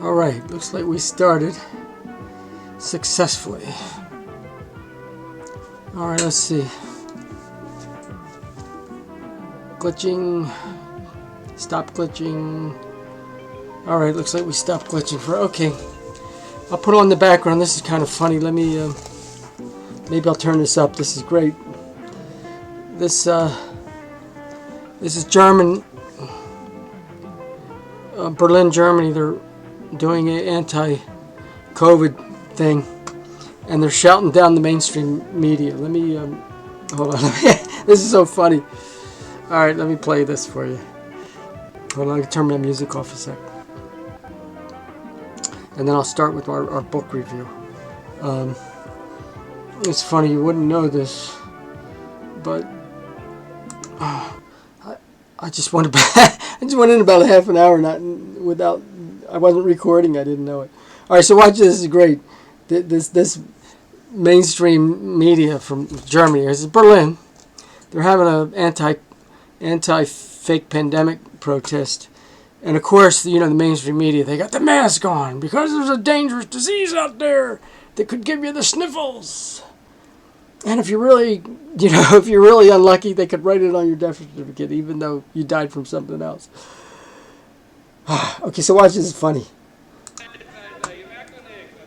Alright, looks like we started successfully. Alright, let's see. Glitching. Stop glitching. Alright, looks like we stopped glitching for... Okay. I'll put on the background. This is kind of funny. Let me... maybe I'll turn this up. This is great. This is German... Berlin, Germany. They're doing an anti-COVID thing, and they're shouting down the mainstream media. Let me hold on. This is so funny. All right, let me play this for you. Hold on, I can turn my music off a sec, and then I'll start with our book review. It's funny, you wouldn't know this, but I just went in about a half an hour, I wasn't recording. I didn't know it. All right, so watch this. This is great. This mainstream media from Germany. This is Berlin. They're having an anti-fake pandemic protest, and of course, the mainstream media, they got the mask on because there's a dangerous disease out there that could give you the sniffles. And if you're really, if you're really unlucky, they could write it on your death certificate, even though you died from something else. Okay, so watch, this is funny.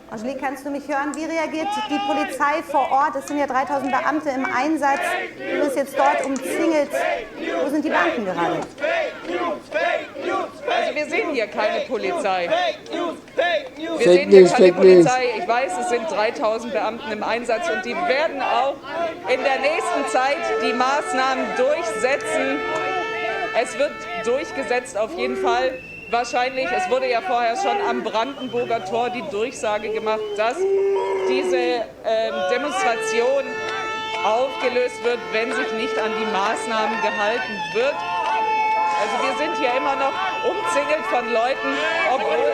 Angelique, kannst du mich hören? Wie reagiert die Polizei vor Ort? Es sind ja 3000 Beamte im Einsatz. Du bist jetzt dort umzingelt. Wo sind die Beamten gerade? Also wir sehen hier keine Polizei. Wir Fake sehen hier News, keine Fake Polizei. Ich weiß, es sind 3000 Beamten im Einsatz und die werden auch in der nächsten Zeit die Maßnahmen durchsetzen. Es wird durchgesetzt auf jeden Fall. Wahrscheinlich, es wurde ja vorher schon am Brandenburger Tor die Durchsage gemacht, dass diese Demonstration aufgelöst wird, wenn sich nicht an die Maßnahmen gehalten wird. Also wir sind hier immer noch umzingelt von Leuten, obwohl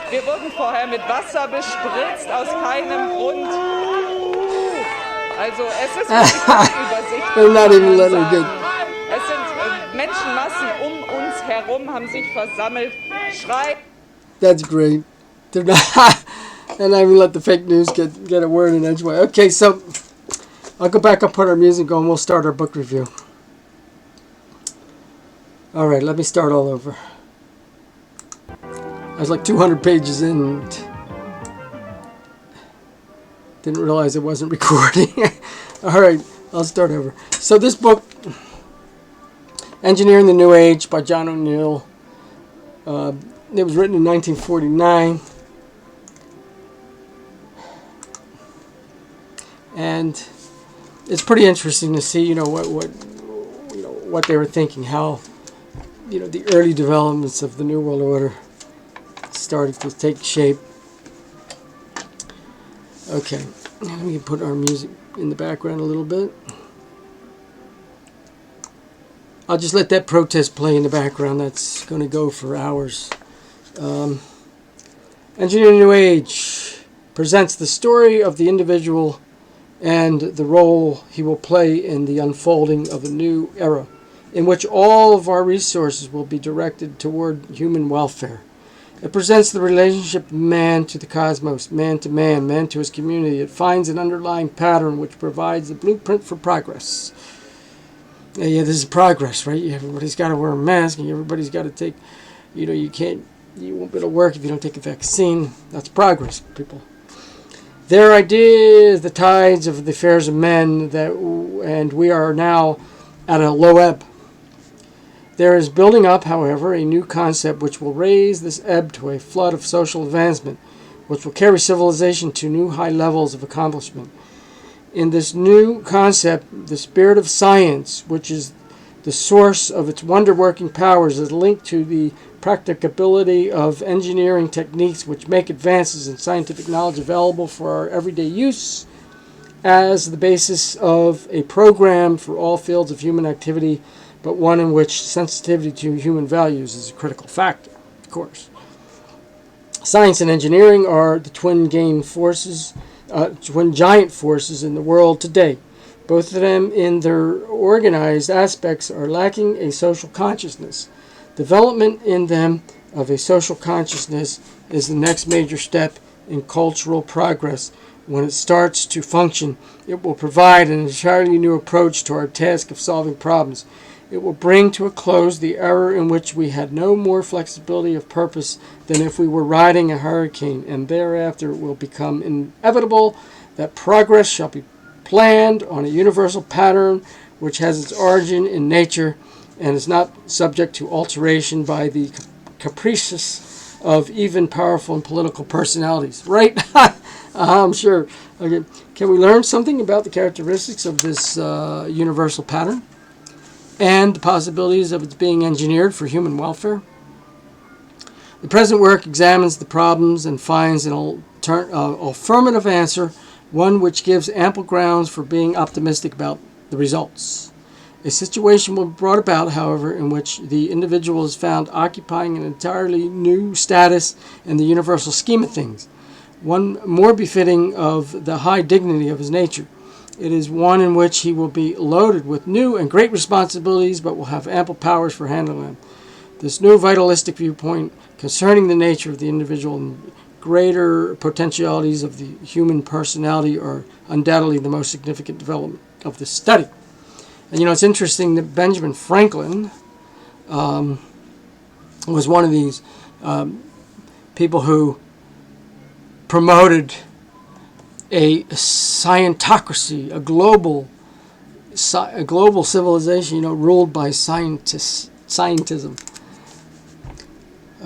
wir wurden vorher mit Wasser bespritzt, aus keinem Grund. Also es ist wirklich unübersichtlich. Es sind Menschenmassen um uns herum, haben sich versammelt. Schrei. That's great. They're not, and I even let the fake news get a word in edgeway. Okay, so I'll go back and put our music on. We'll start our book review. All right, let me start all over. I was like 200 pages in and didn't realize it wasn't recording. All right, I'll start over. So this book, Engineering the New Age by John O'Neill. It was written in 1949. And it's pretty interesting to see, what they were thinking, how, the early developments of the New World Order started to take shape. Okay, let me put our music in the background a little bit. I'll just let that protest play in the background. That's going to go for hours. Engineering New Age presents the story of the individual and the role he will play in the unfolding of a new era, in which all of our resources will be directed toward human welfare. It presents the relationship of man to the cosmos, man to man to his community. It finds an underlying pattern which provides the blueprint for progress. Yeah, this is progress, right? Everybody's got to wear a mask, and everybody's got to take, you won't be able to work if you don't take a vaccine. That's progress, people. Their ideas, the tides of the affairs of men, and we are now at a low ebb. There is building up, however, a new concept which will raise this ebb to a flood of social advancement, which will carry civilization to new high levels of accomplishment. In this new concept, the spirit of science, which is the source of its wonder-working powers, is linked to the practicability of engineering techniques which make advances in scientific knowledge available for our everyday use as the basis of a program for all fields of human activity, but one in which sensitivity to human values is a critical factor, of course. Science and engineering are the twin giant forces in the world today. Both of them, in their organized aspects, are lacking a social consciousness. Development in them of a social consciousness is the next major step in cultural progress. When it starts to function, it will provide an entirely new approach to our task of solving problems. It will bring to a close the era in which we had no more flexibility of purpose than if we were riding a hurricane, and thereafter it will become inevitable that progress shall be planned on a universal pattern which has its origin in nature and is not subject to alteration by the caprices of even powerful and political personalities. Right? I'm sure. Okay. Can we learn something about the characteristics of this universal pattern and the possibilities of its being engineered for human welfare? The present work examines the problems and finds an affirmative answer, one which gives ample grounds for being optimistic about the results. A situation will be brought about, however, in which the individual is found occupying an entirely new status in the universal scheme of things, one more befitting of the high dignity of his nature. It is one in which he will be loaded with new and great responsibilities, but will have ample powers for handling them. This new vitalistic viewpoint concerning the nature of the individual and greater potentialities of the human personality are undoubtedly the most significant development of this study. And it's interesting that Benjamin Franklin was one of these people who promoted a scientocracy, a global civilization, ruled by scientism.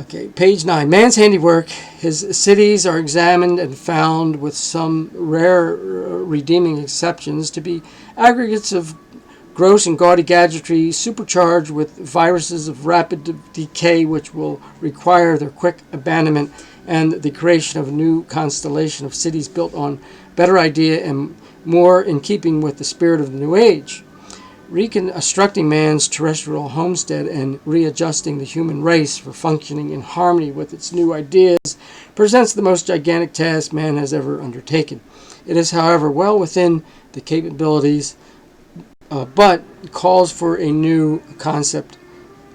Okay, page 9. Man's handiwork. His cities are examined and found, with some rare redeeming exceptions, to be aggregates of gross and gaudy gadgetry, supercharged with viruses of rapid decay which will require their quick abandonment, and the creation of a new constellation of cities built on better idea and more in keeping with the spirit of the new age. Reconstructing man's terrestrial homestead and readjusting the human race for functioning in harmony with its new ideas presents the most gigantic task man has ever undertaken. It is, however, well within the capabilities, but calls for a new concept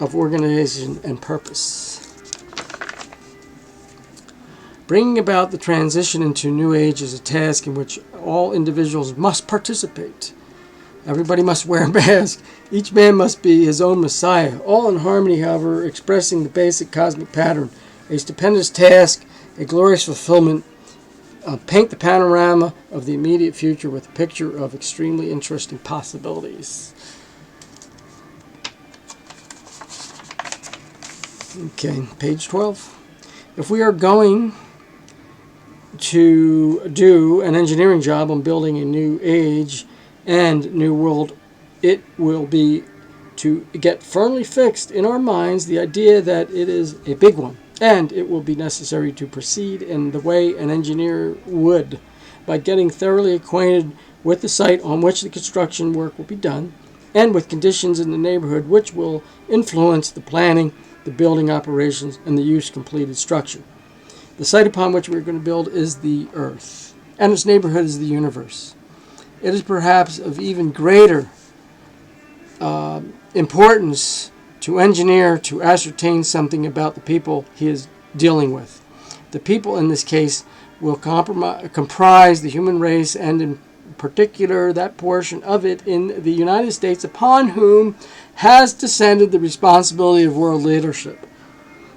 of organization and purpose. Bringing about the transition into New Age is a task in which all individuals must participate. Everybody must wear a mask. Each man must be his own messiah, all in harmony, however, expressing the basic cosmic pattern. A stupendous task, a glorious fulfillment. Paint the panorama of the immediate future with a picture of extremely interesting possibilities. Okay, page 12. If we are going to do an engineering job on building a new age and new world, it will be to get firmly fixed in our minds the idea that it is a big one, and it will be necessary to proceed in the way an engineer would, by getting thoroughly acquainted with the site on which the construction work will be done, and with conditions in the neighborhood which will influence the planning, the building operations, and the use completed structure. The site upon which we're going to build is the Earth, and its neighborhood is the universe. It is perhaps of even greater importance to engineer to ascertain something about the people he is dealing with. The people in this case will comprise the human race, and in particular that portion of it in the United States upon whom has descended the responsibility of world leadership.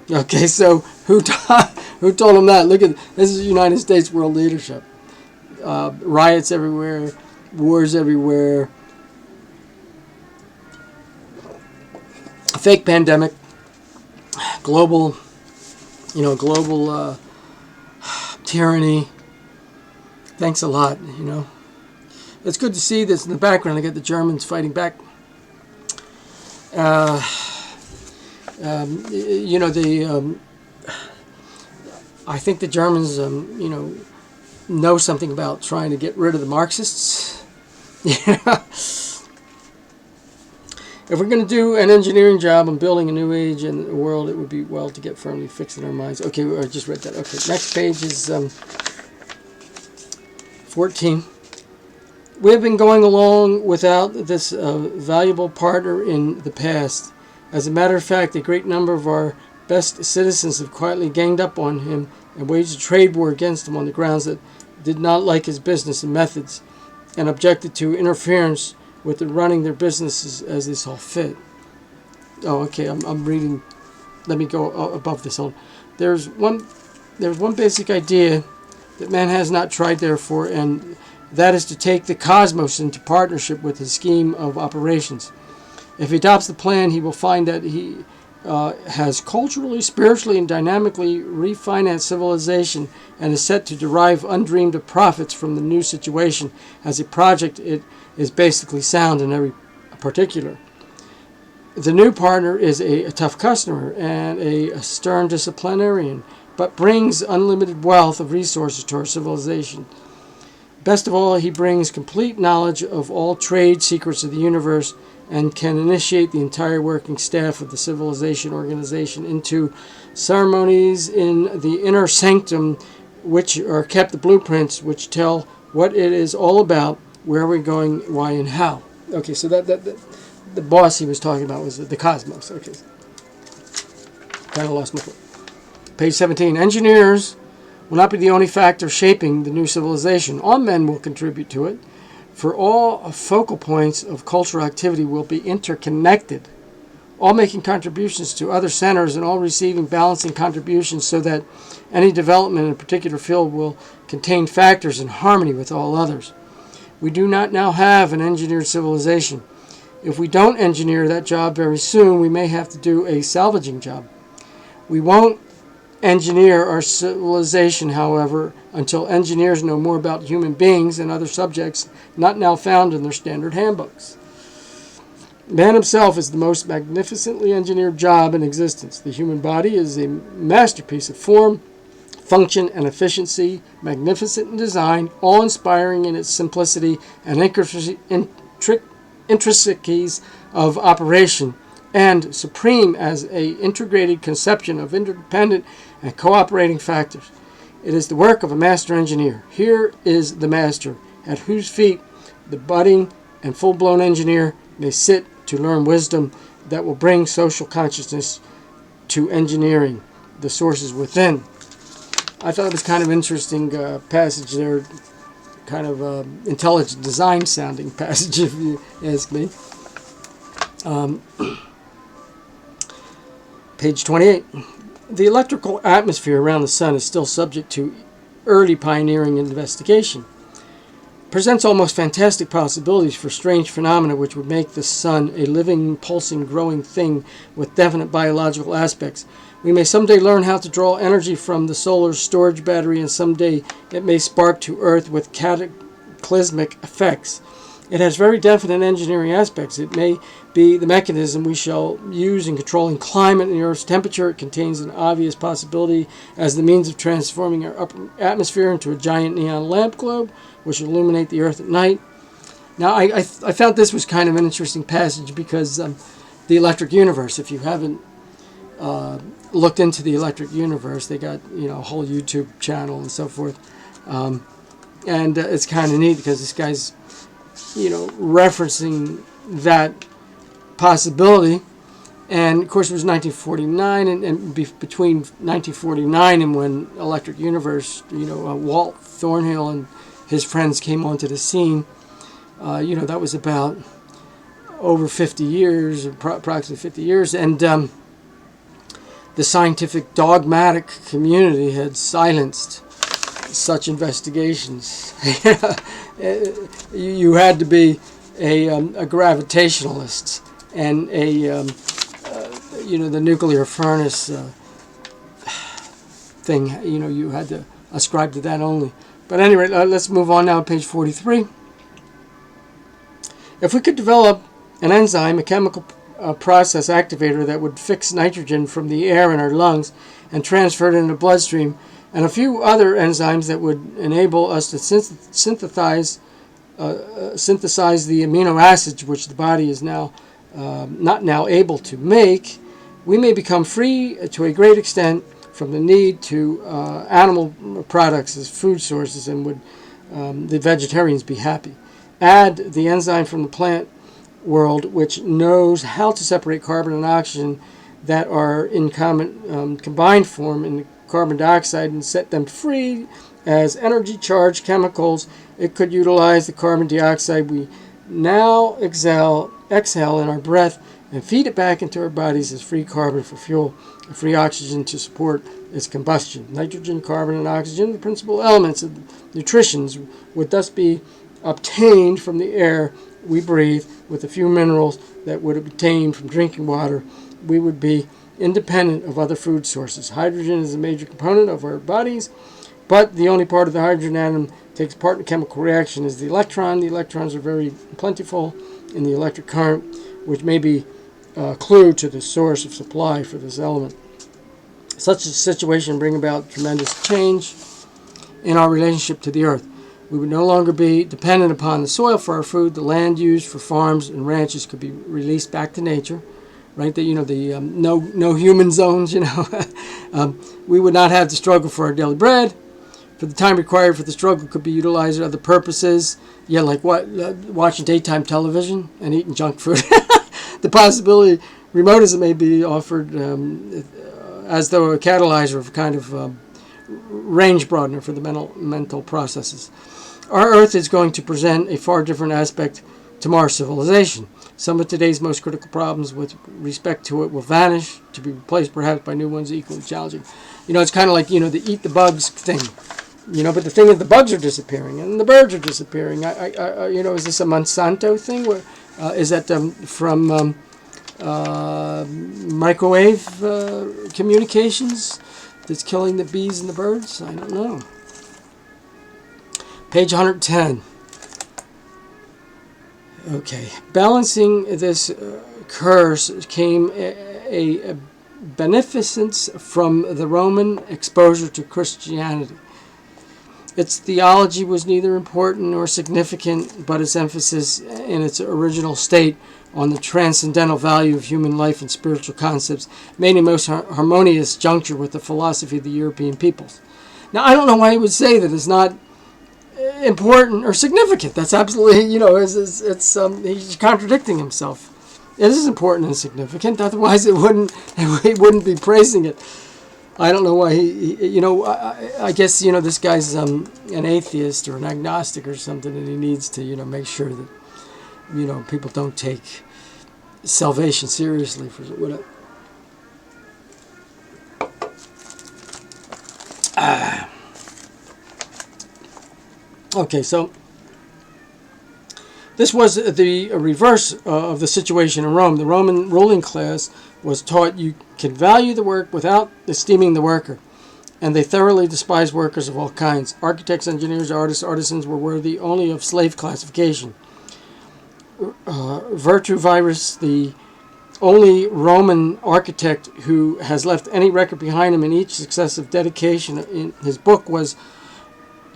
Okay, so who told him that? Look at this is the United States world leadership. Riots everywhere, wars everywhere, fake pandemic, global tyranny. Thanks a lot, It's good to see this in the background. I got the Germans fighting back. I think the Germans, know something about trying to get rid of the Marxists. If we're going to do an engineering job on building a new age in the world, it would be well to get firmly fixed in our minds. Okay, I just read that. Okay, next page is 14. We have been going along without this valuable partner in the past. As a matter of fact, a great number of our best citizens have quietly ganged up on him and waged a trade war against him on the grounds that did not like his business and methods and objected to interference with the running their businesses as they saw fit. Oh, okay, I'm reading. Let me go above this. There's one basic idea that man has not tried therefore, and that is to take the cosmos into partnership with his scheme of operations. If he adopts the plan, he will find that he has culturally, spiritually, and dynamically refinanced civilization and is set to derive undreamed of profits from the new situation. As a project, it is basically sound in every particular. The new partner is a tough customer and a stern disciplinarian, but brings unlimited wealth of resources to our civilization. Best of all, he brings complete knowledge of all trade secrets of the universe and can initiate the entire working staff of the civilization organization into ceremonies in the inner sanctum, which are kept the blueprints which tell what it is all about, where we're going, why, and how. Okay, so that the boss he was talking about was the cosmos. Okay, kind of lost my foot. Page 17. Engineers will not be the only factor shaping the new civilization. All men will contribute to it, for all focal points of cultural activity will be interconnected, all making contributions to other centers and all receiving balancing contributions so that any development in a particular field will contain factors in harmony with all others. We do not now have an engineered civilization. If we don't engineer that job very soon, we may have to do a salvaging job. We won't engineer our civilization, however, until engineers know more about human beings and other subjects not now found in their standard handbooks. Man himself is the most magnificently engineered job in existence. The human body is a masterpiece of form, function, and efficiency, magnificent in design, awe-inspiring in its simplicity and intricacies of operation, and supreme as an integrated conception of interdependent and cooperating factors. It is the work of a master engineer. Here is the master, at whose feet the budding and full-blown engineer may sit to learn wisdom that will bring social consciousness to engineering the sources within. I thought it was kind of interesting passage there, kind of intelligent design sounding passage if you ask me. Page 28. The electrical atmosphere around the sun is still subject to early pioneering investigation. Presents almost fantastic possibilities for strange phenomena which would make the sun a living, pulsing, growing thing with definite biological aspects. We may someday learn how to draw energy from the solar storage battery, and someday it may spark to Earth with cataclysmic effects. It has very definite engineering aspects. It may be the mechanism we shall use in controlling climate and the Earth's temperature. It contains an obvious possibility as the means of transforming our upper atmosphere into a giant neon lamp globe, which will illuminate the Earth at night. Now, I found this was kind of an interesting passage because the electric universe, if you haven't looked into the electric universe, they got a whole YouTube channel and so forth. And it's kind of neat because this guy's referencing that possibility. And of course it was 1949, and between 1949 and when Electric Universe, Walt Thornhill and his friends came onto the scene, that was about over 50 years, approximately 50 years, and the scientific dogmatic community had silenced such investigations. You had to be a gravitationalist and the nuclear furnace thing. You had to ascribe to that only. But anyway, let's move on now to page 43. If we could develop an enzyme, a chemical process activator that would fix nitrogen from the air in our lungs and transfer it into the bloodstream, and a few other enzymes that would enable us to synthesize the amino acids which the body is not now able to make, we may become free to a great extent from the need to animal products as food sources, and would the vegetarians be happy. Add the enzyme from the plant world which knows how to separate carbon and oxygen that are in combined form in the carbon dioxide and set them free as energy-charged chemicals. It could utilize the carbon dioxide we now exhale in our breath and feed it back into our bodies as free carbon for fuel and free oxygen to support its combustion. Nitrogen, carbon, and oxygen, the principal elements of nutrition, would thus be obtained from the air we breathe. With a few minerals that would obtain from drinking water, we would be independent of other food sources. Hydrogen is a major component of our bodies, but the only part of the hydrogen atom takes part in a chemical reaction is the electron. The electrons are very plentiful in the electric current, which may be a clue to the source of supply for this element. Such a situation bring about tremendous change in our relationship to the earth. We would no longer be dependent upon the soil for our food. The land used for farms and ranches could be released back to nature, right? The no human zones. We would not have to struggle for our daily bread. For the time required for the struggle could be utilized for other purposes. Yeah, like watching daytime television and eating junk food. The possibility, remote as it may be, offered as though a catalyzer of kind of range broadener for the mental processes. Our Earth is going to present a far different aspect to Mars civilization. Some of today's most critical problems with respect to it will vanish, to be replaced perhaps by new ones equally challenging. It's kind of like, the eat the bugs thing. But the thing is, the bugs are disappearing and the birds are disappearing. Is this a Monsanto thing? Is that from microwave communications that's killing the bees and the birds? I don't know. Page 110. Okay. Balancing this curse came a beneficence from the Roman exposure to Christianity. Its theology was neither important nor significant, but its emphasis in its original state on the transcendental value of human life and spiritual concepts made a most harmonious juncture with the philosophy of the European peoples. Now, I don't know why he would say that it's not important or significant. That's absolutely, he's contradicting himself. It is important and significant, otherwise he wouldn't be praising it. I don't know why I guess, this guy's an atheist or an agnostic or something, and he needs to, make sure that, people don't take salvation seriously for whatever. Okay, so this was the reverse of the situation in Rome. The Roman ruling class was taught you can value the work without esteeming the worker, and they thoroughly despised workers of all kinds. Architects, engineers, artists, artisans were worthy only of slave classification. Vitruvius, the only Roman architect who has left any record behind him in each successive dedication in his book, was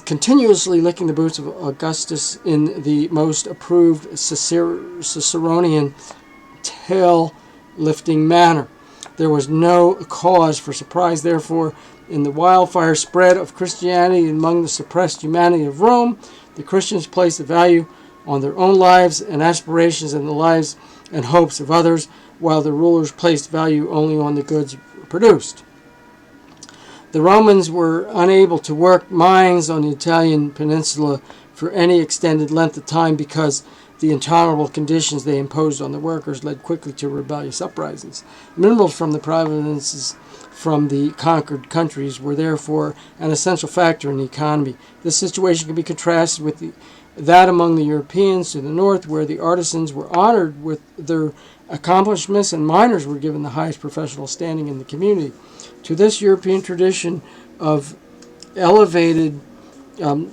continuously licking the boots of Augustus in the most approved Ciceronian tail-lifting manner. There was no cause for surprise, therefore, in the wildfire spread of Christianity among the suppressed humanity of Rome. The Christians placed a value on their own lives and aspirations and the lives and hopes of others, while the rulers placed value only on the goods produced. The Romans were unable to work mines on the Italian peninsula for any extended length of time because the intolerable conditions they imposed on the workers led quickly to rebellious uprisings. Minerals from the provinces from the conquered countries were therefore an essential factor in the economy. This situation can be contrasted with that among the Europeans to the north, where the artisans were honored with their accomplishments and miners were given the highest professional standing in the community. To this European tradition of elevated, the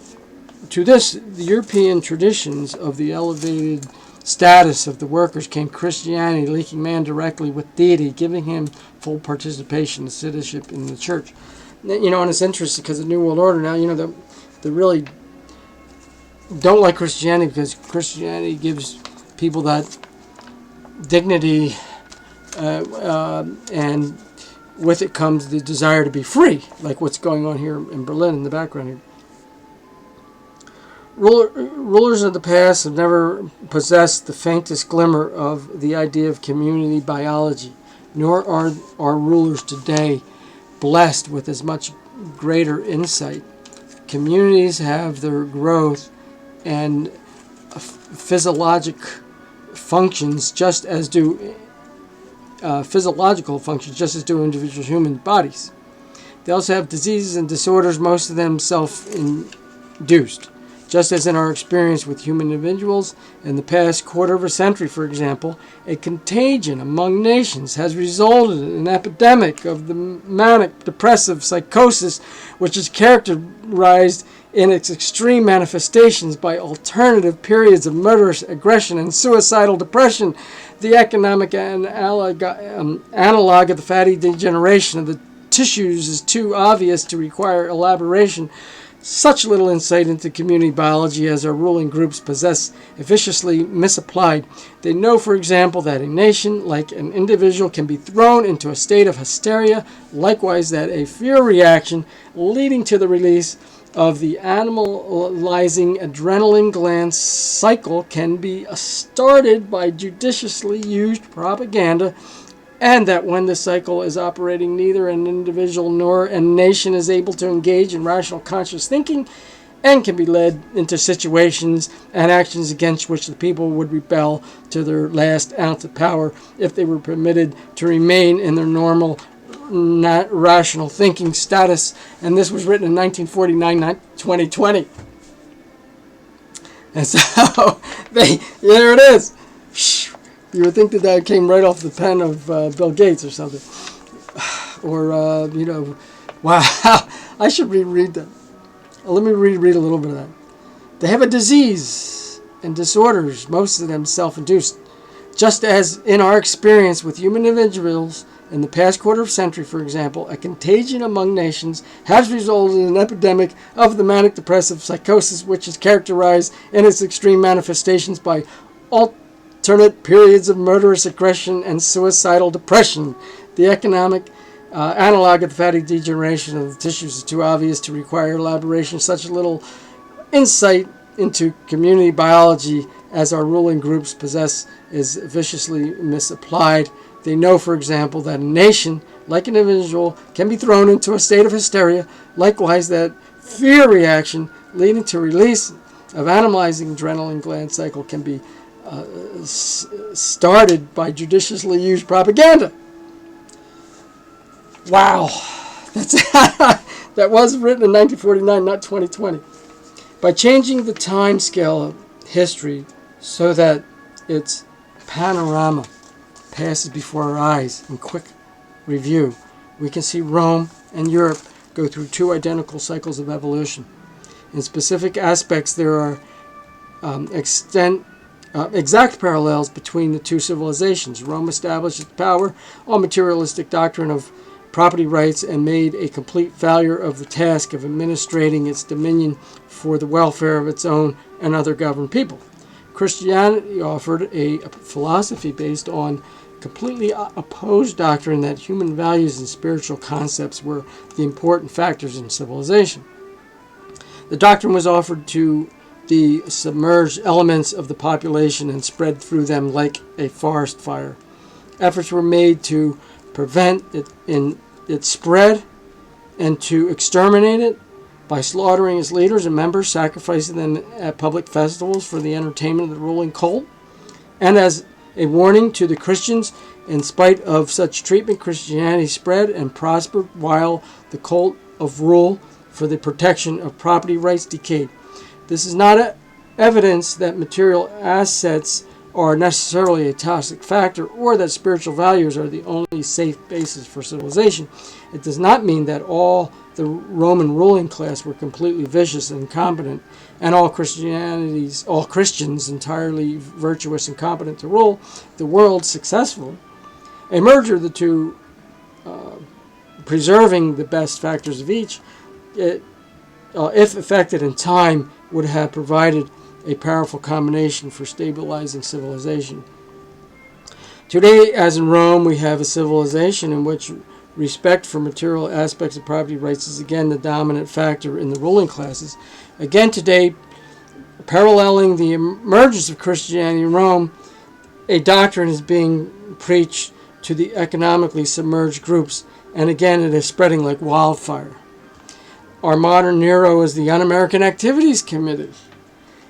European traditions of the elevated status of the workers came Christianity, linking man directly with deity, giving him full participation and citizenship in the church. And it's interesting because the New World Order now, they really don't like Christianity because Christianity gives people that dignity, and with it comes the desire to be free, like what's going on here in Berlin in the background here. Rulers of the past have never possessed the faintest glimmer of the idea of community biology. nor are our rulers today blessed with as much greater insight. Communities have their growth and physiologic functions just as do individual human bodies. They also have diseases and disorders, most of them self-induced. Just as in our experience with human individuals in the past quarter of a century, for example, a contagion among nations has resulted in an epidemic of the manic-depressive psychosis, which is characterized in its extreme manifestations by alternative periods of murderous aggression and suicidal depression. The economic analog of the fatty degeneration of the tissues is too obvious to require elaboration. Such little insight into community biology as our ruling groups possess is viciously misapplied. They know, for example, that a nation, like an individual, can be thrown into a state of hysteria, likewise that a fear reaction leading to the release of the animalizing adrenaline gland cycle can be started by judiciously used propaganda, and that when the cycle is operating, neither an individual nor a nation is able to engage in rational conscious thinking and can be led into situations and actions against which the people would rebel to their last ounce of power if they were permitted to remain in their normal, not rational thinking status. And this was written in 1949, not 2020. And so, there it is. You would think that came right off the pen of Bill Gates or something. Or, wow, I should reread that. Let me reread a little bit of that. They have a disease and disorders, most of them self-induced. Just as in our experience with human individuals in the past quarter of century, for example, a contagion among nations has resulted in an epidemic of the manic-depressive psychosis, which is characterized in its extreme manifestations by alternate periods of murderous aggression and suicidal depression. The economic analog of the fatty degeneration of the tissues is too obvious to require elaboration. Such little insight into community biology as our ruling groups possess is viciously misapplied. They know, for example, that a nation, like an individual, can be thrown into a state of hysteria. Likewise, that fear reaction leading to release of animalizing adrenaline gland cycle can be started by judiciously used propaganda. Wow. That was written in 1949, not 2020. By changing the time scale of history so that its panorama passes before our eyes in quick review, we can see Rome and Europe go through two identical cycles of evolution. In specific aspects, there are exact parallels between the two civilizations. Rome established its power on materialistic doctrine of property rights and made a complete failure of the task of administrating its dominion for the welfare of its own and other governed people. Christianity offered a philosophy based on completely opposed doctrine that human values and spiritual concepts were the important factors in civilization. The doctrine was offered to the submerged elements of the population and spread through them like a forest fire. Efforts were made to prevent it in its spread and to exterminate it by slaughtering its leaders and members, sacrificing them at public festivals for the entertainment of the ruling cult. And as a warning to the Christians, in spite of such treatment, Christianity spread and prospered while the cult of rule for the protection of property rights decayed. This is not evidence that material assets are necessarily a toxic factor or that spiritual values are the only safe basis for civilization. It does not mean that all the Roman ruling class were completely vicious and incompetent, and all Christians entirely virtuous and competent to rule the world successfully. A merger of the two, preserving the best factors of each, if effected in time, would have provided a powerful combination for stabilizing civilization. Today, as in Rome, we have a civilization in which respect for material aspects of property rights is again the dominant factor in the ruling classes. Again today, paralleling the emergence of Christianity in Rome, a doctrine is being preached to the economically submerged groups, and again it is spreading like wildfire. Our modern Nero is the Un-American Activities Committee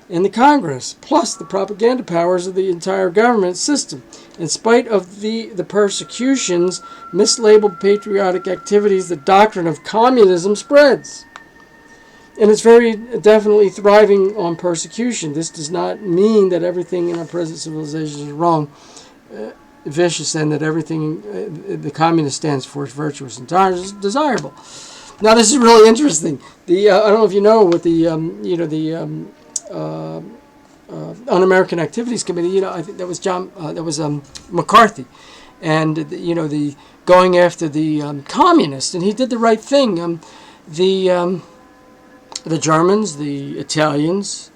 in the Congress, plus the propaganda powers of the entire government system. In spite of the persecutions, mislabeled patriotic activities, the doctrine of communism spreads. And it's very definitely thriving on persecution. This does not mean that everything in our present civilization is wrong, vicious, and that everything the communist stands for is virtuous and desirable. Now, this is really interesting. I don't know if you know what the Un-American Activities Committee. I think that was McCarthy, and the going after the communists, and he did the right thing. The Germans, the Italians,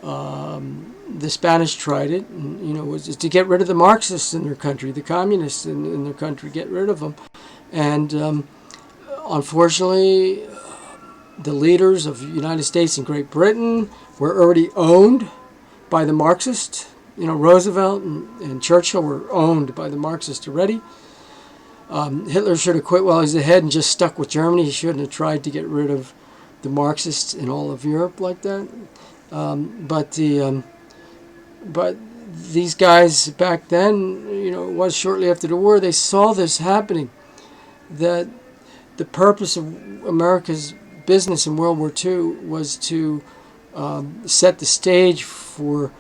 the Spanish tried it, and, was to get rid of the Marxists in their country, the communists in their country, get rid of them, and unfortunately, the leaders of the United States and Great Britain were already owned by the Marxists. Roosevelt and Churchill were owned by the Marxists already. Hitler should have quit while he was ahead and just stuck with Germany. He shouldn't have tried to get rid of the Marxists in all of Europe like that. But these guys back then, it was shortly after the war, they saw this happening, that the purpose of America's business in World War II was to set the stage for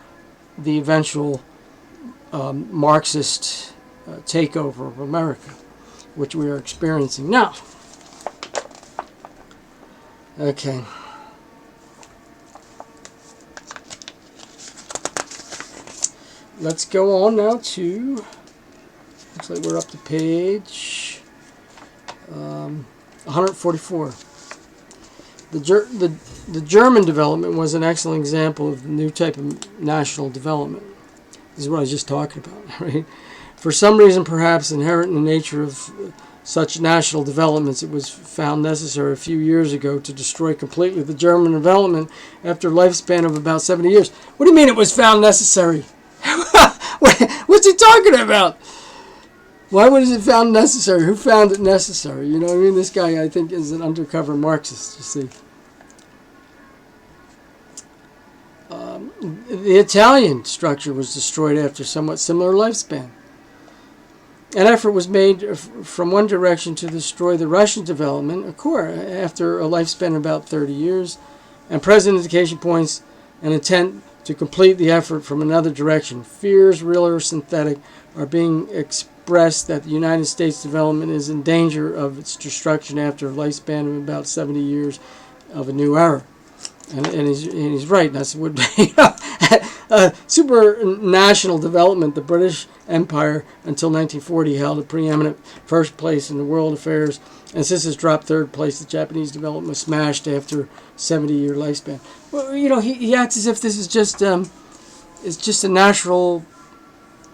the eventual Marxist takeover of America, which we are experiencing now. Okay. Let's go on now to, looks like we're up to page 144. The German development was an excellent example of the new type of national development. This is what I was just talking about, right? For some reason, perhaps inherent in the nature of such national developments, it was found necessary a few years ago to destroy completely the German development after a lifespan of about 70 years. What do you mean it was found necessary? What's he talking about? Why was it found necessary? Who found it necessary? You know what I mean? This guy, I think, is an undercover Marxist, you see. The Italian structure was destroyed after a somewhat similar lifespan. An effort was made from one direction to destroy the Russian development, after a lifespan of about 30 years, and present indication points an intent to complete the effort from another direction. Fears, real or synthetic, are being expressed that the United States development is in danger of its destruction after a lifespan of about 70 years of a new era. And he's right. That's what would be super national development. The British Empire until 1940 held a preeminent first place in the world affairs, and since it's dropped third place, the Japanese development was smashed after 70-year lifespan. Well, he acts as if this is just it's just a natural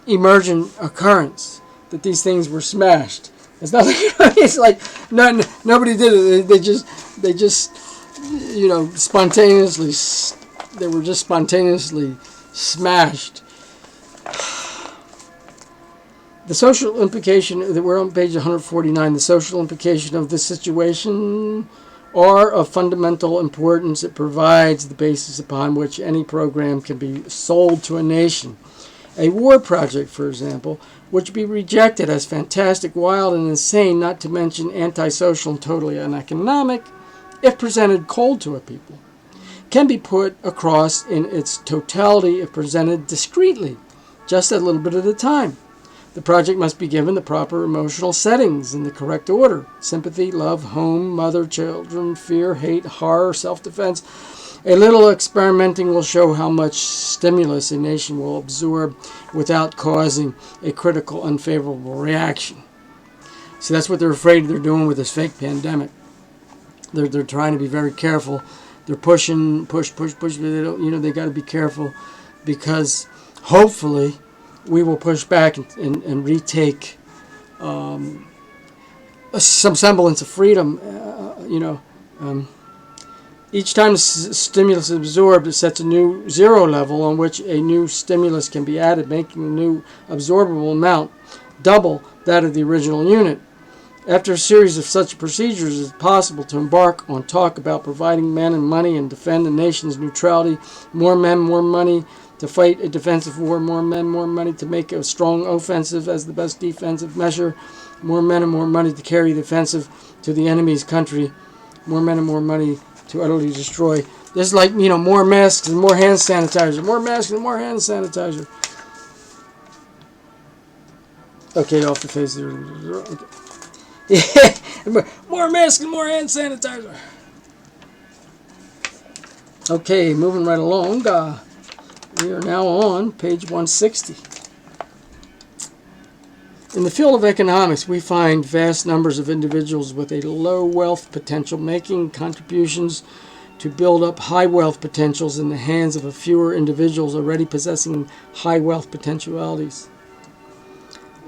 emergent occurrence that these things were smashed. It's not like it's like nobody did it. They just spontaneously, they were just spontaneously smashed. The social implication, we're on page 149, the social implication of this situation are of fundamental importance. It provides the basis upon which any program can be sold to a nation. A war project, for example, which be rejected as fantastic, wild, and insane, not to mention antisocial and totally uneconomic, if presented cold to a people, can be put across in its totality if presented discreetly, just a little bit at a time. The project must be given the proper emotional settings in the correct order: sympathy, love, home, mother, children, fear, hate, horror, self-defense. A little experimenting will show how much stimulus a nation will absorb without causing a critical, unfavorable reaction. So that's what they're afraid they're doing with this fake pandemic. They're trying to be very careful. They're push. But they don't. They got to be careful, because hopefully we will push back and retake some semblance of freedom. Each time stimulus is absorbed, it sets a new zero level on which a new stimulus can be added, making a new absorbable amount double that of the original unit. After a series of such procedures, it is possible to embark on talk about providing men and money and defend the nation's neutrality. More men, more money to fight a defensive war. More men, more money to make a strong offensive as the best defensive measure. More men and more money to carry the offensive to the enemy's country. More men and more money to utterly destroy. This is like, more masks and more hand sanitizer. More masks and more hand sanitizer. Okay, off the face. Okay. More masks and more hand sanitizer. Okay, moving right along. We are now on page 160. In the field of economics, we find vast numbers of individuals with a low wealth potential making contributions to build up high wealth potentials in the hands of a fewer individuals already possessing high wealth potentialities.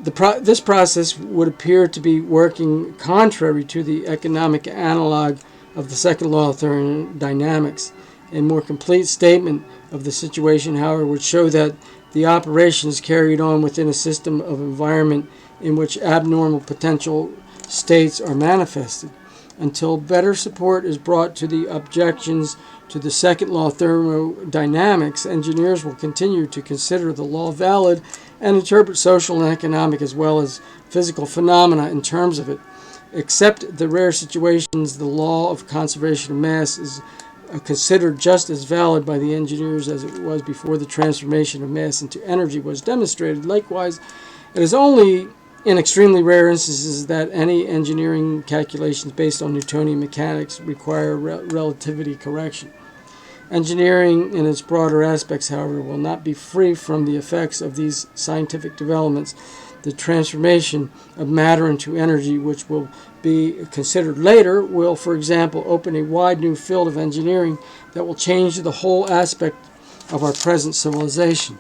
This process would appear to be working contrary to the economic analog of the second law of thermodynamics. A more complete statement of the situation, however, would show that the operation is carried on within a system of environment in which abnormal potential states are manifested. Until better support is brought to the objections to the second law of thermodynamics, engineers will continue to consider the law valid and interpret social and economic as well as physical phenomena in terms of it. Except the rare situations, the law of conservation of mass is considered just as valid by the engineers as it was before the transformation of mass into energy was demonstrated. Likewise, it is only in extremely rare instances that any engineering calculations based on Newtonian mechanics require relativity correction. Engineering in its broader aspects, however, will not be free from the effects of these scientific developments. The transformation of matter into energy, which will be considered later, will, for example, open a wide new field of engineering that will change the whole aspect of our present civilization.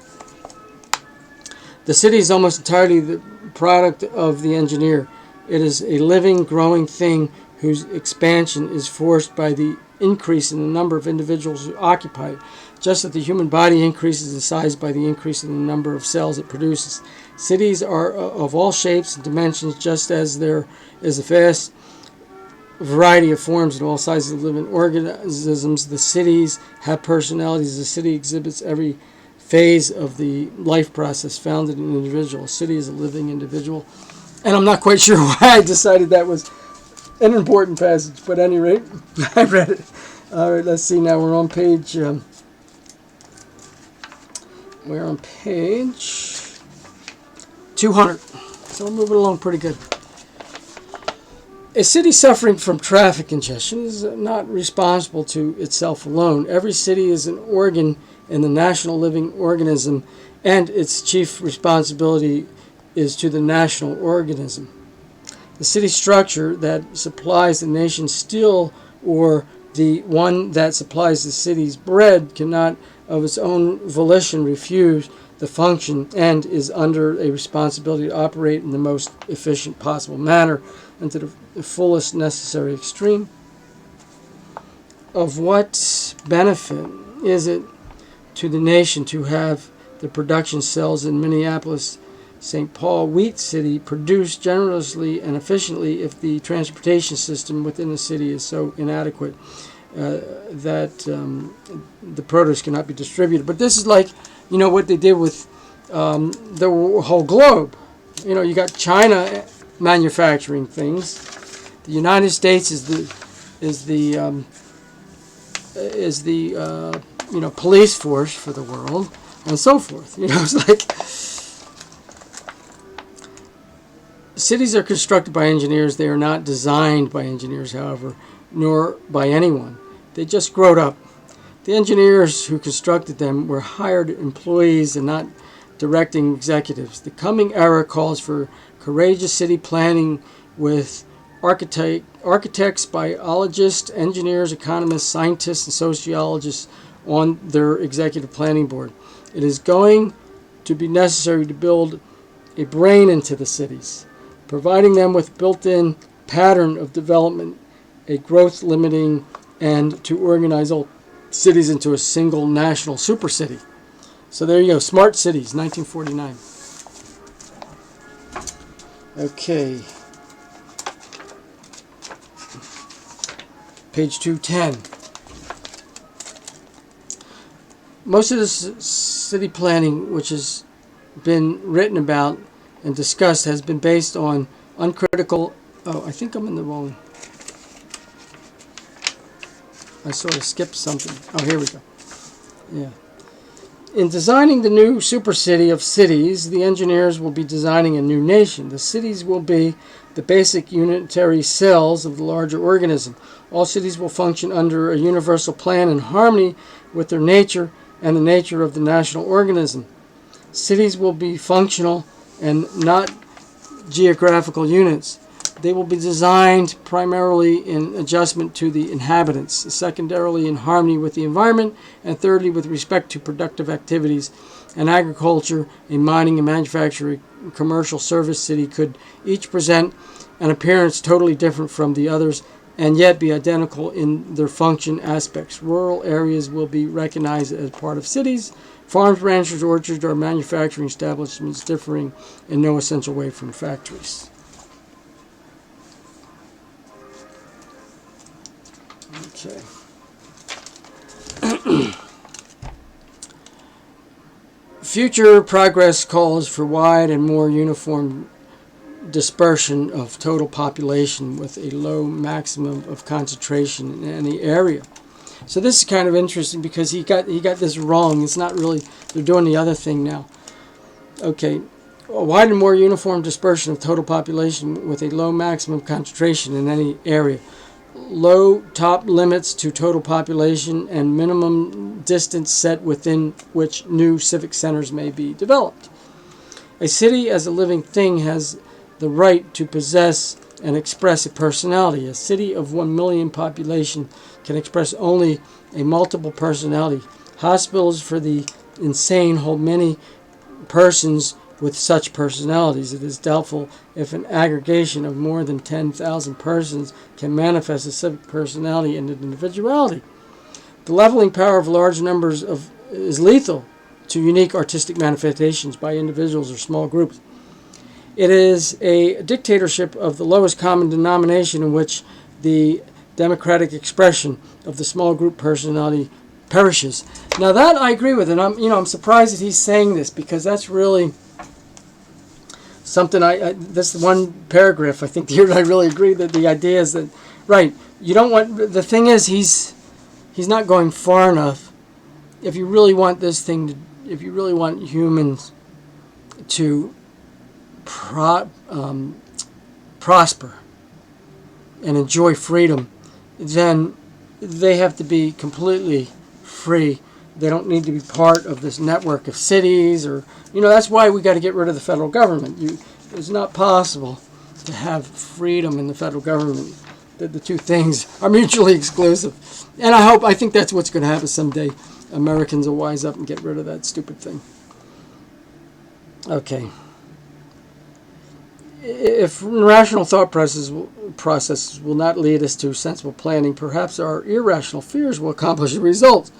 The city is almost entirely the product of the engineer. It is a living, growing thing whose expansion is forced by the increase in the number of individuals who occupy it, just as the human body increases in size by the increase in the number of cells it produces. Cities are of all shapes and dimensions, just as there is a vast variety of forms and all sizes of living organisms. The cities have personalities. The city exhibits every phase of the life process found in an individual. A city is a living individual. And I'm not quite sure why I decided that was an important passage, but at any rate, I read it. All right, let's see now. We're on page 200. So we're moving along pretty good. A city suffering from traffic congestion is not responsible to itself alone. Every city is an organ in the national living organism, and its chief responsibility is to the national organism. The city structure that supplies the nation's steel or the one that supplies the city's bread cannot of its own volition refuse the function and is under a responsibility to operate in the most efficient possible manner and to the fullest necessary extreme. Of what benefit is it to the nation to have the production cells in Minneapolis, St. Paul, Wheat City produced generously and efficiently if the transportation system within the city is so inadequate that the produce cannot be distributed? But this is like, what they did with the whole globe. You got China manufacturing things. The United States is the police force for the world, and so forth. It's like cities are constructed by engineers. They are not designed by engineers, however, nor by anyone. They just growed up. The engineers who constructed them were hired employees and not directing executives. The coming era calls for courageous city planning with architects, biologists, engineers, economists, scientists, and sociologists on their executive planning board. It is going to be necessary to build a brain into the cities, providing them with built-in pattern of development, a growth limiting, and to organize all cities into a single national super city. So there you go, Smart Cities, 1949. Okay. Page 210. Most of this city planning, which has been written about and discussed, has been based on uncritical... Oh, I think I'm in the wrong... I sort of skipped something. Oh, here we go. Yeah. In designing the new supercity of cities, the engineers will be designing a new nation. The cities will be the basic unitary cells of the larger organism. All cities will function under a universal plan in harmony with their nature and the nature of the national organism. Cities will be functional and not geographical units. They will be designed primarily in adjustment to the inhabitants, secondarily in harmony with the environment, and thirdly with respect to productive activities. An agriculture, a mining and manufacturing, commercial service city could each present an appearance totally different from the others and yet be identical in their function aspects. Rural areas will be recognized as part of cities. Farms, ranches, orchards are manufacturing establishments differing in no essential way from factories. Okay. Future progress calls for wide and more uniform dispersion of total population with a low maximum of concentration in any area. So this is kind of interesting because he got this wrong. It's not really, they're doing the other thing now. Okay, a wide and more uniform dispersion of total population with a low maximum concentration in any area. Low top limits to total population and minimum distance set within which new civic centers may be developed. A city as a living thing has the right to possess and express a personality. A city of 1 million population can express only a multiple personality. Hospitals for the insane hold many persons with such personalities. It is doubtful if an aggregation of more than 10,000 persons can manifest a civic personality and individuality. The leveling power of large numbers is lethal to unique artistic manifestations by individuals or small groups. It is a dictatorship of the lowest common denomination in which the democratic expression of the small group personality perishes. Now that I agree with, and I'm surprised that he's saying this because that's really something this one paragraph I think here I really agree that the idea is that right, you don't want, the thing is he's not going far enough. If you really want this thing to, if you really want humans to prosper and enjoy freedom, then they have to be completely free. They don't need to be part of this network of cities, or that's why we got to get rid of the federal government. It's not possible to have freedom in the federal government. The two things are mutually exclusive. And I think that's what's going to happen someday. Americans will wise up and get rid of that stupid thing. Okay. If rational thought processes will not lead us to sensible planning, perhaps our irrational fears will accomplish the results.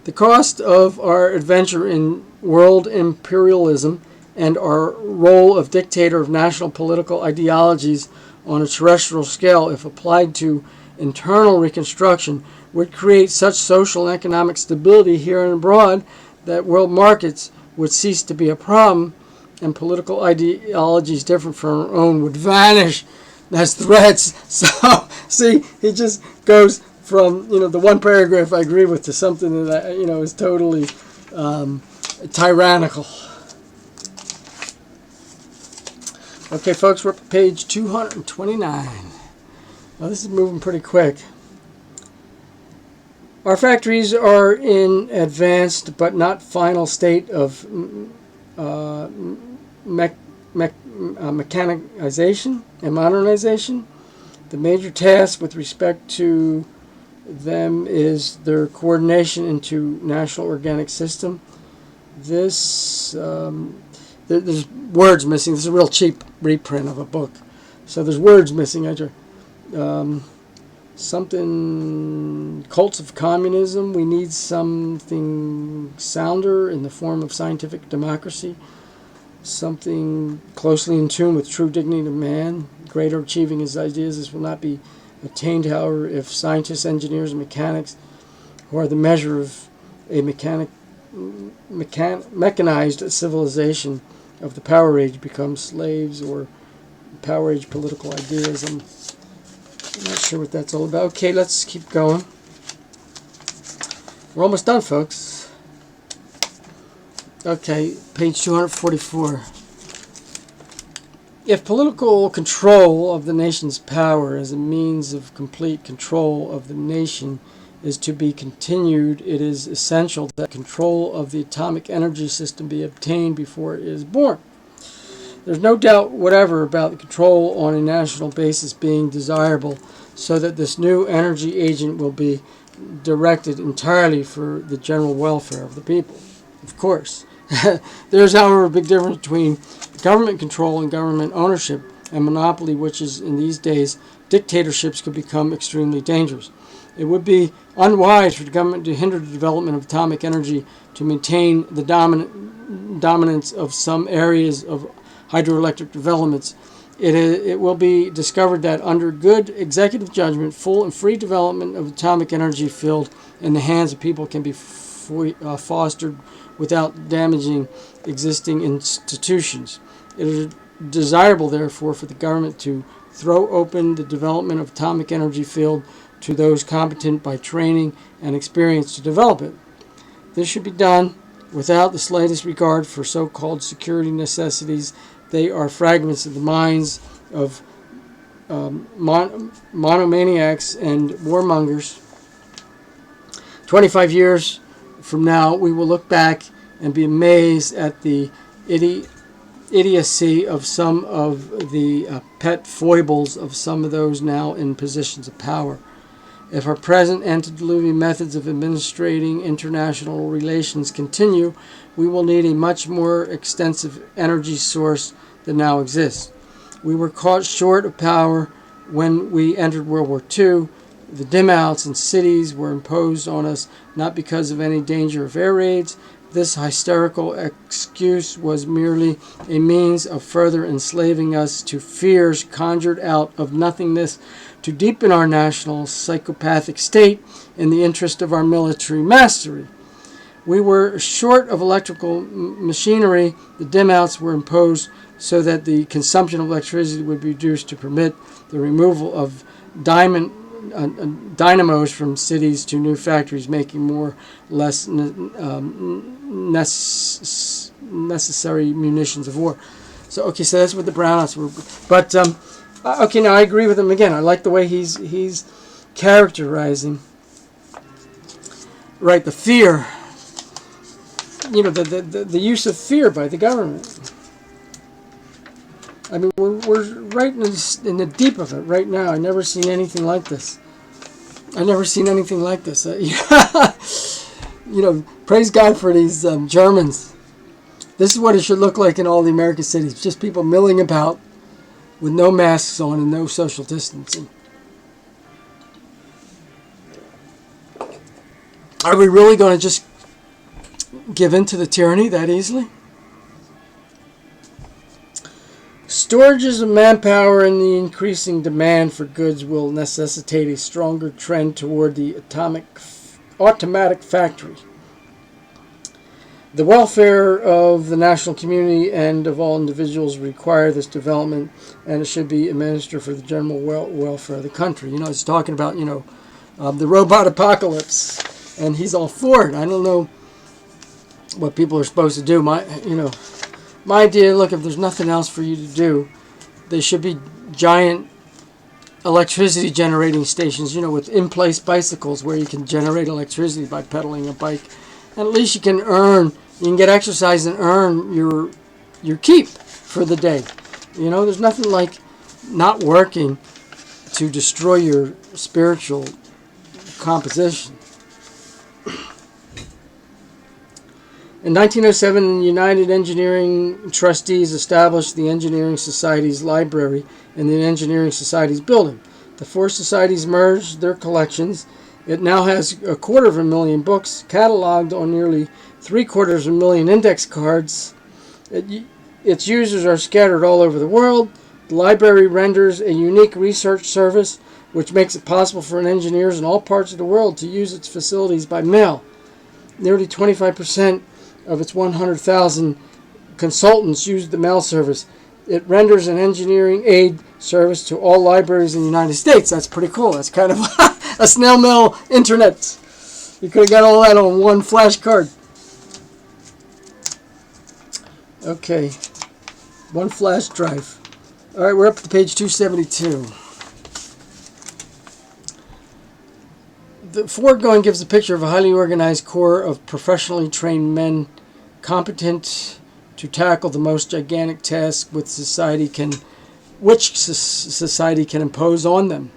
The cost of our adventure in world imperialism and our role of dictator of national political ideologies on a terrestrial scale, if applied to internal reconstruction, would create such social and economic stability here and abroad that world markets would cease to be a problem and political ideologies different from our own would vanish as threats. So, see, he just goes from, the one paragraph I agree with to something that, is totally tyrannical. Okay, folks, we're up page 229. Well, this is moving pretty quick. Our factories are in advanced but not final state of mechanization and modernization. The major task with respect to them is their coordination into national organic system. This there's words missing. This is a real cheap reprint of a book, so there's words missing. Something cults of communism. We need something sounder in the form of scientific democracy. something closely in tune with true dignity of man, greater achieving his ideas. This will not be attained, however, if scientists, engineers, and mechanics, who are the measure of a mechanized civilization of the Power Age, become slaves or Power Age political ideas. I'm not sure what that's all about. Okay, let's keep going. We're almost done, folks. Okay, page 244. If political control of the nation's power as a means of complete control of the nation is to be continued, it is essential that control of the atomic energy system be obtained before it is born. There's no doubt whatever about the control on a national basis being desirable, so that this new energy agent will be directed entirely for the general welfare of the people. Of course. There's, however, a big difference between government control and government ownership and monopoly, which is, in these days, dictatorships could become extremely dangerous. It would be unwise for the government to hinder the development of atomic energy to maintain the dominance of some areas of hydroelectric developments. It will be discovered that under good executive judgment, full and free development of atomic energy field in the hands of people can be fostered without damaging existing institutions. It is desirable, therefore, for the government to throw open the development of atomic energy field to those competent by training and experience to develop it. This should be done without the slightest regard for so-called security necessities. They are fragments of the minds of monomaniacs and warmongers. 25 years from now, we will look back and be amazed at the idiocy of some of the pet foibles of some of those now in positions of power. If our present antediluvian methods of administrating international relations continue, we will need a much more extensive energy source than now exists. We were caught short of power when we entered World War II. The dim outs in cities were imposed on us not because of any danger of air raids. This hysterical excuse was merely a means of further enslaving us to fears conjured out of nothingness to deepen our national psychopathic state in the interest of our military mastery. We were short of electrical machinery. The dim outs were imposed so that the consumption of electricity would be reduced to permit the removal of dynamos from cities to new factories, making more less necessary munitions of war. So that's what the brownouts were. But okay, now I agree with him again. I like the way he's characterizing, right, the fear. The use of fear by the government. I mean, we're right in the deep of it right now. I've never seen anything like this. Praise God for these Germans. This is what it should look like in all the American cities. Just people milling about with no masks on and no social distancing. Are we really going to just give in to the tyranny that easily? Storages of manpower and the increasing demand for goods will necessitate a stronger trend toward the automatic factory. The welfare of the national community and of all individuals require this development, and it should be administered for the general welfare of the country. It's talking about, the robot apocalypse, and he's all for it. I don't know what people are supposed to do. My idea, look, if there's nothing else for you to do, there should be giant electricity generating stations, with in-place bicycles where you can generate electricity by pedaling a bike. And at least you can get exercise and earn your keep for the day. There's nothing like not working to destroy your spiritual composition. In 1907, United Engineering Trustees established the Engineering Society's library in the Engineering Society's building. The four societies merged their collections. It now has 250,000 books, cataloged on nearly 750,000 index cards. It its users are scattered all over the world. The library renders a unique research service which makes it possible for engineers in all parts of the world to use its facilities by mail. Nearly 25% of its 100,000 consultants use the mail service. It renders an engineering aid service to all libraries in the United States. That's pretty cool. That's kind of a snail mail internet. You could have got all that on one flash card. Okay, one flash drive. All right, we're up to page 272. The foregoing gives a picture of a highly organized corps of professionally trained men competent to tackle the most gigantic task which society can impose on them.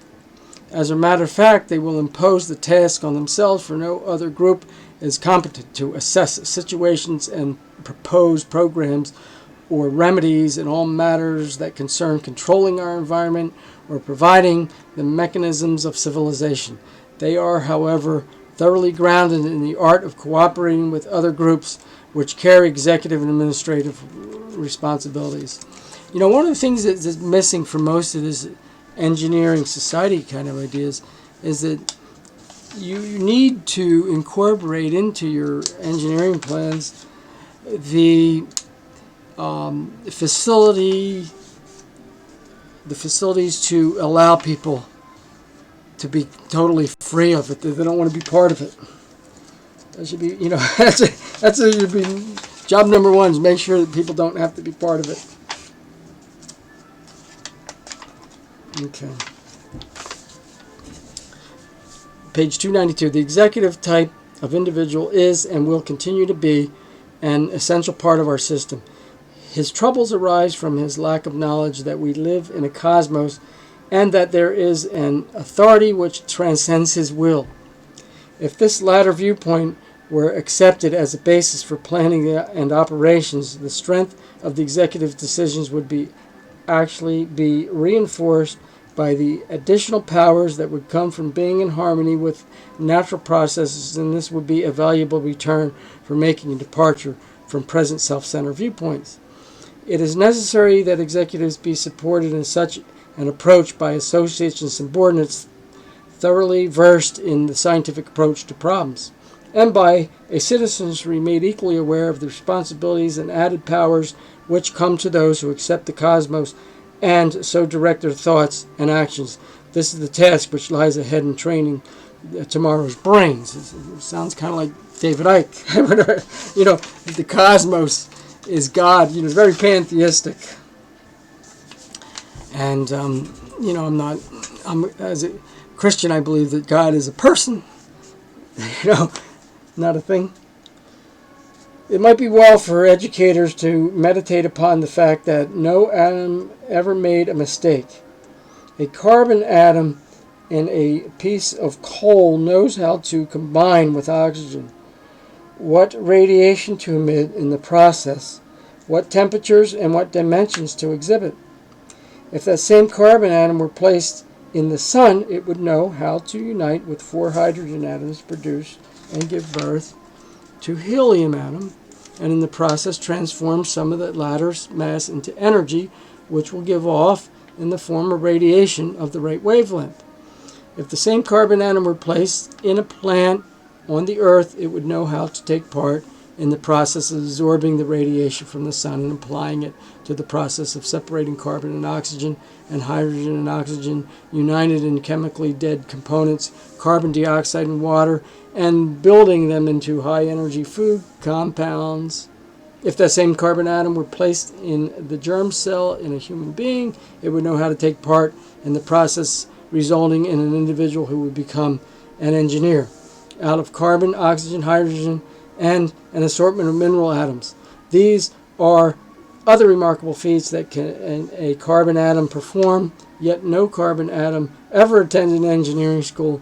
As a matter of fact, they will impose the task on themselves, for no other group is competent to assess situations and propose programs or remedies in all matters that concern controlling our environment or providing the mechanisms of civilization. They are, however, thoroughly grounded in the art of cooperating with other groups which carry executive and administrative responsibilities. You know, one of the things that's missing from most of this engineering society kind of ideas is that you need to incorporate into your engineering plans the facilities to allow people to be totally free of it. They don't want to be part of it. That should be, you know, that's should be job number one, is make sure that people don't have to be part of it. Okay. Page 292. The executive type of individual is and will continue to be an essential part of our system. His troubles arise from his lack of knowledge that we live in a cosmos and that there is an authority which transcends his will. If this latter viewpoint were accepted as a basis for planning and operations, the strength of the executive decisions would actually be reinforced by the additional powers that would come from being in harmony with natural processes, and this would be a valuable return for making a departure from present self-centered viewpoints. It is necessary that executives be supported in such an approach by associates and subordinates thoroughly versed in the scientific approach to problems, and by a citizenry made equally aware of the responsibilities and added powers which come to those who accept the cosmos and so direct their thoughts and actions. This is the task which lies ahead in training tomorrow's brains. It sounds kind of like David Icke. You know, the cosmos is God. You know, it's very pantheistic. And, you know, as a Christian, I believe that God is a person, you know, not a thing. It might be well for educators to meditate upon the fact that no atom ever made a mistake. A carbon atom in a piece of coal knows how to combine with oxygen, what radiation to emit in the process, what temperatures and what dimensions to exhibit. If that same carbon atom were placed in the sun, it would know how to unite with 4 hydrogen atoms, produce and give birth to helium atom, and in the process transform some of the latter's mass into energy, which will give off in the form of radiation of the right wavelength. If the same carbon atom were placed in a plant on the earth, it would know how to take part in the process of absorbing the radiation from the sun and applying it to the process of separating carbon and oxygen and hydrogen and oxygen united in chemically dead components, carbon dioxide and water, and building them into high-energy food compounds. If that same carbon atom were placed in the germ cell in a human being, it would know how to take part in the process, resulting in an individual who would become an engineer out of carbon, oxygen, hydrogen, and an assortment of mineral atoms. These are other remarkable feats that can a carbon atom perform, yet no carbon atom ever attended an engineering school,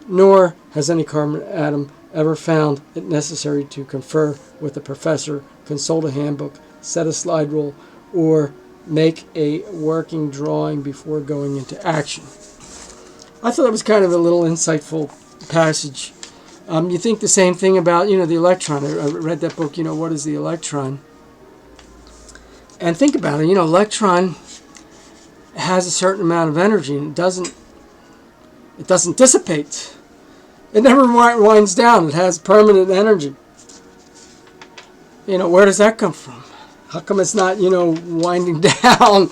nor has any carbon atom ever found it necessary to confer with a professor, consult a handbook, set a slide rule, or make a working drawing before going into action. I thought that was kind of a little insightful passage. You think the same thing about, the electron. I read that book, What is the Electron? And think about it, electron has a certain amount of energy, and it doesn't dissipate. It never winds down. It has permanent energy. Where does that come from? How come it's not, winding down?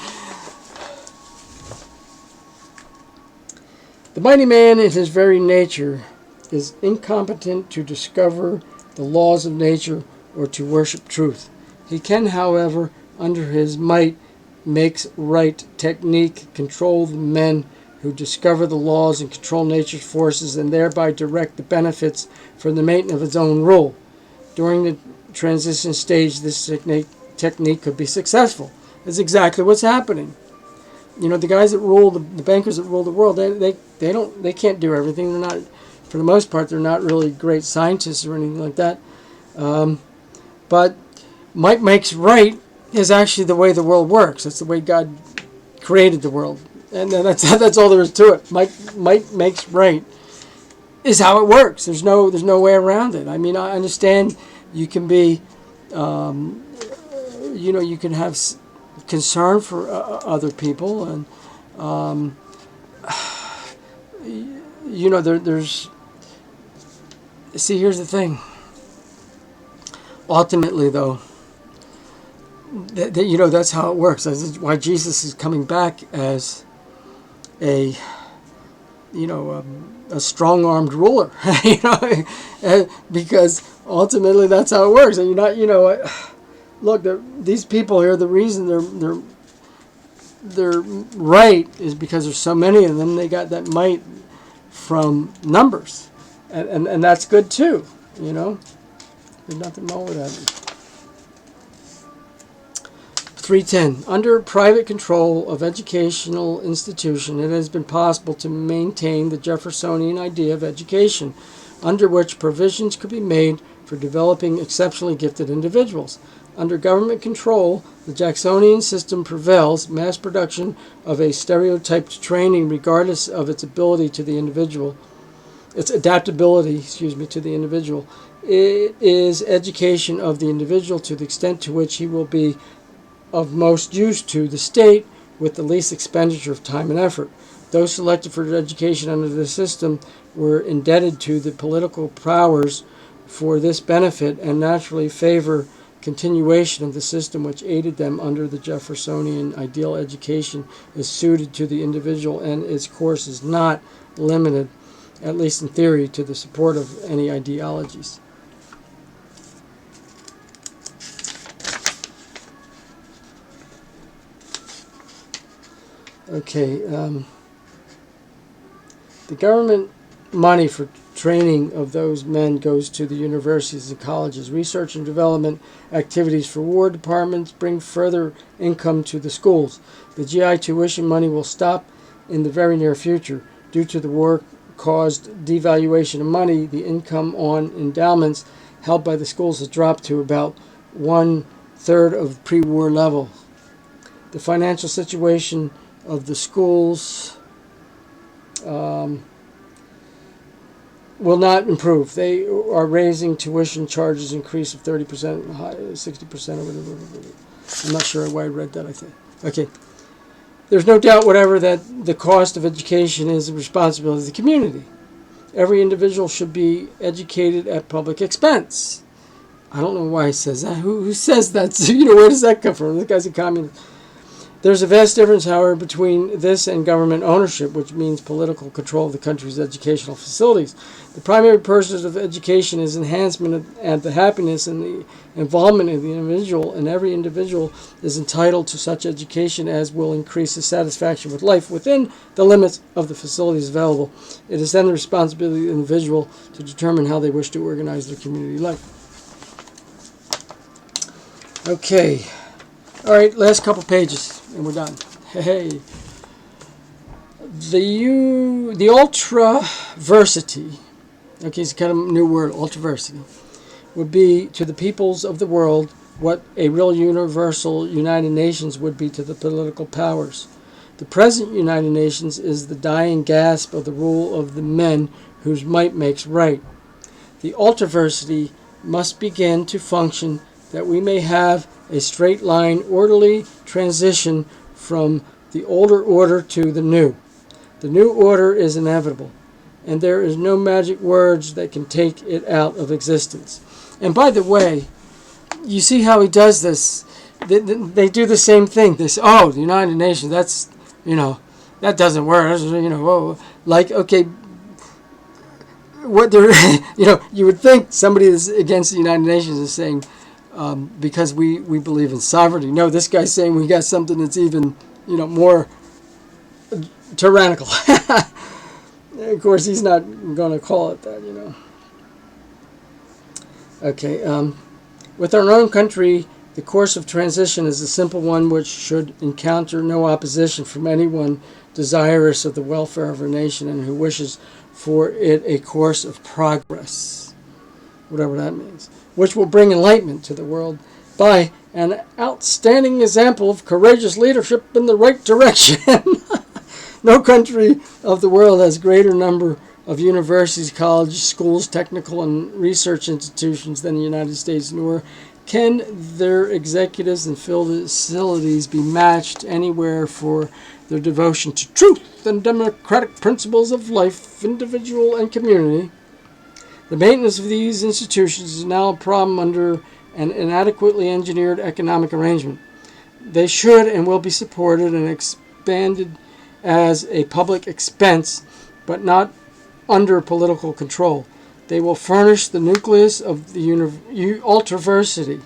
The mighty man in his very nature is incompetent to discover the laws of nature or to worship truth. He can, however, under his might makes right technique, control the men who discover the laws and control nature's forces and thereby direct the benefits for the maintenance of its own rule. During the transition stage, this technique could be successful. That's exactly what's happening. The guys that rule, the bankers that rule the world, they can't do everything. They're not, for the most part, they're not really great scientists or anything like that. But might makes right is actually the way the world works. That's the way God created the world, and that's all there is to it. Might makes right is how it works. There's no way around it. I mean, I understand you can be, you can have concern for other people, and there's. See, here's the thing. Ultimately, though, that's how it works. That's why Jesus is coming back as a strong-armed ruler, because ultimately that's how it works. And look, these people here, the reason they're right is because there's so many of them. They got that might from numbers, and that's good too. There's nothing wrong with that. 310. Under private control of educational institution, it has been possible to maintain the Jeffersonian idea of education, under which provisions could be made for developing exceptionally gifted individuals. Under government control, the Jacksonian system prevails, mass production of a stereotyped training regardless of its ability to the individual, its adaptability, to the individual. It is education of the individual to the extent to which he will be of most use to the state with the least expenditure of time and effort. Those selected for education under this system were indebted to the political powers for this benefit and naturally favor continuation of the system which aided them under the Jeffersonian ideal. Education is suited to the individual and its course is not limited, at least in theory, to the support of any ideologies. Okay, the government money for training of those men goes to the universities and colleges. Research and development activities for war departments bring further income to the schools. The GI tuition money will stop in the very near future. Due to the war-caused devaluation of money, the income on endowments held by the schools has dropped to about 1/3 of pre-war level. The financial situation of the schools will not improve. They are raising tuition charges, increase of 30%, 60% or whatever. I'm not sure why I read that, I think. Okay. There's no doubt whatever that the cost of education is the responsibility of the community. Every individual should be educated at public expense. I don't know why he says that. Who says that? Where does that come from? This guy's a communist. There's a vast difference, however, between this and government ownership, which means political control of the country's educational facilities. The primary purpose of education is enhancement of the happiness and the involvement of the individual, and every individual is entitled to such education as will increase his satisfaction with life within the limits of the facilities available. It is then the responsibility of the individual to determine how they wish to organize their community life. Okay. All right, last couple pages, and we're done. Hey. The ultraversity, okay, it's kind of a new word, ultraversity, would be to the peoples of the world what a real universal United Nations would be to the political powers. The present United Nations is the dying gasp of the rule of the men whose might makes right. The ultraversity must begin to function that we may have a straight line, orderly transition from the older order to the new. The new order is inevitable, and there is no magic words that can take it out of existence. And by the way, you see how he does this. They do the same thing. They say, oh, the United Nations, that's, that doesn't work. Whoa. Like, okay, what they're, you would think somebody that's against the United Nations is saying, because we believe in sovereignty. No, this guy's saying we got something that's even, more tyrannical. Of course, he's not going to call it that, Okay, with our own country, the course of transition is a simple one which should encounter no opposition from anyone desirous of the welfare of our nation and who wishes for it a course of progress, whatever that means, which will bring enlightenment to the world by an outstanding example of courageous leadership in the right direction. No country of the world has greater number of universities, colleges, schools, technical and research institutions than the United States, nor can their executives and facilities be matched anywhere for their devotion to truth and democratic principles of life, individual and community. The maintenance of these institutions is now a problem under an inadequately engineered economic arrangement. They should and will be supported and expanded as a public expense, but not under political control. They will furnish the nucleus of the ultraversity,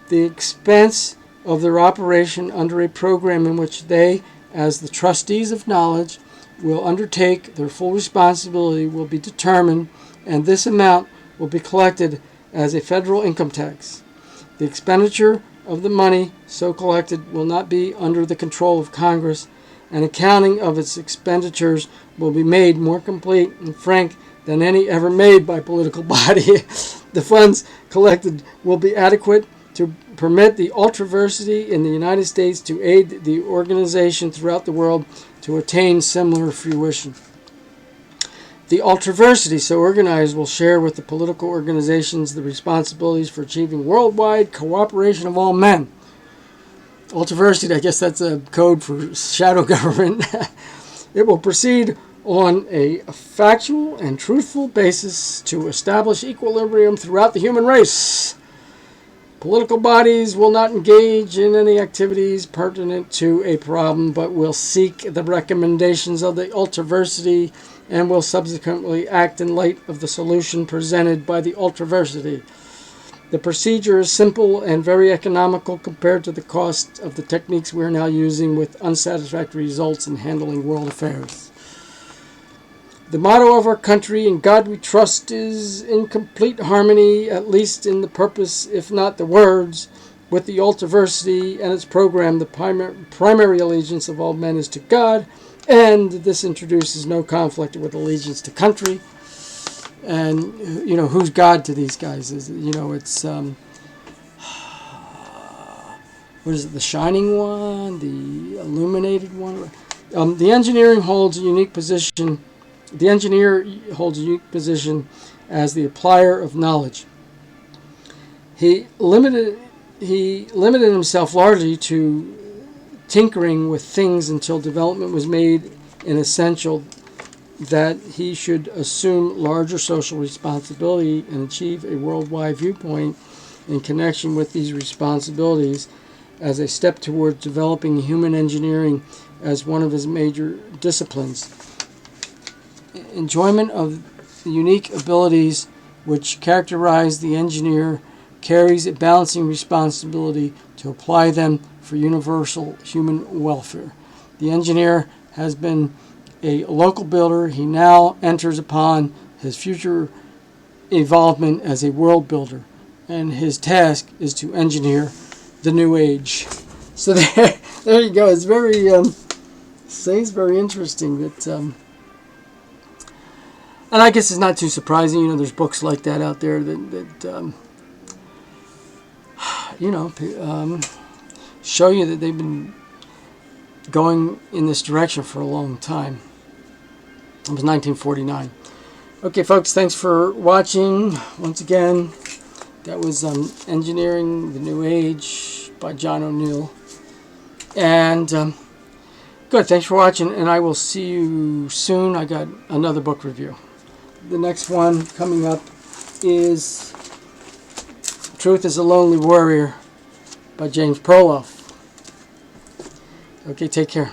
the expense of their operation under a program in which they, as the trustees of knowledge, will undertake their full responsibility will be determined, and this amount will be collected as a federal income tax. The expenditure of the money so collected will not be under the control of Congress, and accounting of its expenditures will be made more complete and frank than any ever made by political body. The funds collected will be adequate to permit the ultraversity in the United States to aid the organization throughout the world to attain similar fruition. The ultraversity so organized will share with the political organizations the responsibilities for achieving worldwide cooperation of all men. Ultraversity, I guess that's a code for shadow government. It will proceed on a factual and truthful basis to establish equilibrium throughout the human race. Political bodies will not engage in any activities pertinent to a problem, but will seek the recommendations of the ultraversity and will subsequently act in light of the solution presented by the ultraversity. The procedure is simple and very economical compared to the cost of the techniques we are now using with unsatisfactory results in handling world affairs. The motto of our country, "In God We Trust," is in complete harmony, at least in the purpose, if not the words, with the ultraversity and its program. The primary allegiance of all men is to God, and this introduces no conflict with allegiance to country. And, who's God to these guys? It's, what is it, the shining one, the illuminated one? The engineer holds a unique position as the applier of knowledge. He limited himself largely to tinkering with things until development was made an essential that he should assume larger social responsibility and achieve a worldwide viewpoint in connection with these responsibilities as a step towards developing human engineering as one of his major disciplines. Enjoyment of the unique abilities which characterize the engineer carries a balancing responsibility to apply them for universal human welfare. The engineer has been a local builder. He now enters upon his future involvement as a world builder, and his task is to engineer the new age. So there you go. It's very very interesting that, and I guess it's not too surprising. There's books like that out there that show you that they've been going in this direction for a long time. It was 1949. Okay, folks, thanks for watching. Once again, That was Engineering the New Age by John O'Neill. And good, thanks for watching, and I will see you soon. I got another book review. The next one coming up is Truth is a Lonely Warrior by James Perloff. Okay, take care.